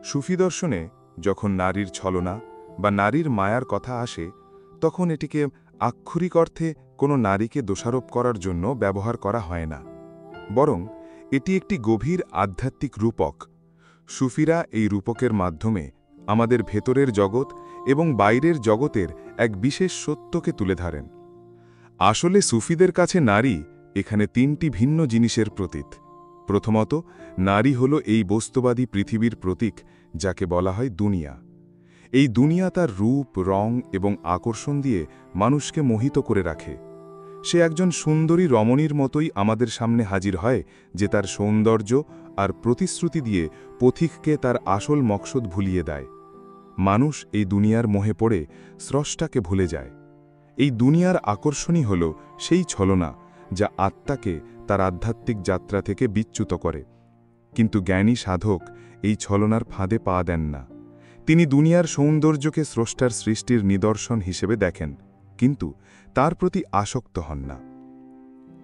সুফি দর্শনে যখন নারীর ছলনা বা নারীর মায়ার কথা আসে তখন এটিকে আক্ষরিক অর্থে কোনো নারীকে দোষারোপ করার জন্য ব্যবহার করা হয় না, বরং এটি একটি গভীর আধ্যাত্মিক রূপক। সুফিরা এই রূপকের মাধ্যমে আমাদের ভেতরের জগৎ এবং বাইরের জগতের এক বিশেষ সত্যকে তুলে ধরেন। আসলে সুফিদের কাছে নারী এখানে তিনটি ভিন্ন জিনিসের প্রতীক। প্রথমত, নারী হল এই বস্তুবাদী পৃথিবীর প্রতীক, যাকে বলা হয় দুনিয়া। এই দুনিয়া তার রূপ, রং এবং আকর্ষণ দিয়ে মানুষকে মোহিত করে রাখে। সে একজন সুন্দরী রমণীর মতোই আমাদের সামনে হাজির হয়, যে তার সৌন্দর্য আর প্রতিশ্রুতি দিয়ে পথিককে তার আসল মকসদ ভুলিয়ে দেয়। মানুষ এই দুনিয়ার মোহে পড়ে স্রষ্টাকে ভুলে যায়। এই দুনিয়ার আকর্ষণই হল সেই ছলনা যা আত্মাকে তার আধ্যাত্মিক যাত্রা থেকে বিচ্যুত করে। কিন্তু জ্ঞানী সাধক এই ছলনার ফাঁদে পা দেন না। তিনি দুনিয়ার সৌন্দর্যকে স্রষ্টার সৃষ্টির নিদর্শন হিসেবে দেখেন, কিন্তু তার প্রতি আসক্ত হন না।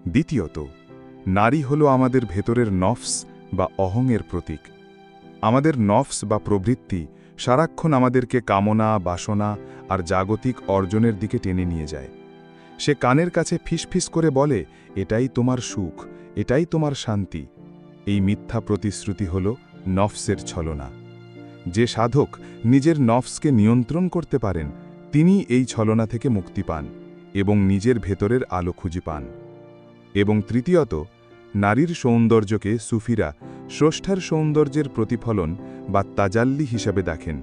দ্বিতীয়ত, নারী হল আমাদের ভেতরের নফস বা অহংয়ের প্রতীক। আমাদের নফস বা প্রবৃত্তি সারাক্ষণ আমাদেরকে কামনা, বাসনা আর জাগতিক অর্জনের দিকে টেনে নিয়ে যায়। সে কানের কাছে ফিসফিস করে বলে, এটাই তোমার সুখ, এটাই তোমার শান্তি। এই মিথ্যা প্রতিশ্রুতি হল নফসের ছলনা। যে সাধক নিজের নফসকে নিয়ন্ত্রণ করতে পারেন, তিনি এই ছলনা থেকে মুক্তি পান এবং নিজের ভেতরের আলো খুঁজে পান। এবং তৃতীয়ত, নারীর সৌন্দর্যকে সুফিরা স্রষ্টার সৌন্দর্যের প্রতিফলন বা তাজাল্লি হিসাবে দেখেন।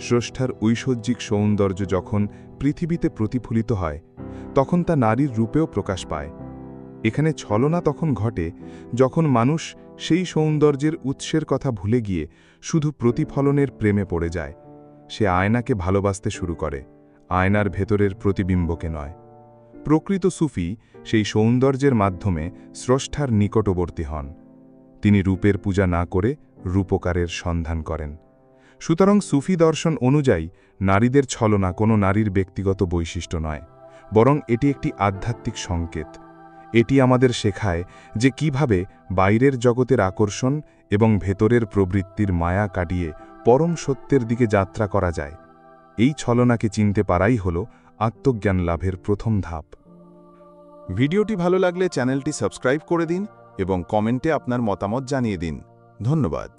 স্রষ্টার ঐশ্বর্যিক সৌন্দর্য যখন পৃথিবীতে প্রতিফলিত হয়, তখন তা নারীর রূপেও প্রকাশ পায়। এখানে ছলনা তখন ঘটে যখন মানুষ সেই সৌন্দর্যের উৎসের কথা ভুলে গিয়ে শুধু প্রতিফলনের প্রেমে পড়ে যায়। সে আয়নাকে ভালোবাসতে শুরু করে, আয়নার ভেতরের প্রতিবিম্বকে নয়। প্রকৃত সুফি সেই সৌন্দর্যের মাধ্যমে স্রষ্টার নিকটবর্তী হন। তিনি রূপের পূজা না করে রূপকারের সন্ধান করেন। সুতরাং সুফি দর্শন অনুযায়ী নারীদের ছলনা কোনো নারীর ব্যক্তিগত বৈশিষ্ট্য নয়, বরং এটি একটি আধ্যাত্মিক সংকেত। এটি আমাদের শেখায় যে কিভাবে বাইরের জগতের আকর্ষণ এবং ভেতরের প্রবৃত্তির মায়া কাটিয়ে পরম সত্যের দিকে যাত্রা করা যায়। এই ছলনাকে চিনতে পারাই হল আত্মজ্ঞান লাভের প্রথম ধাপ। ভিডিওটি ভালো লাগলে চ্যানেলটি সাবস্ক্রাইব করে দিন এবং কমেন্টে আপনার মতামত জানিয়ে দিন। ধন্যবাদ।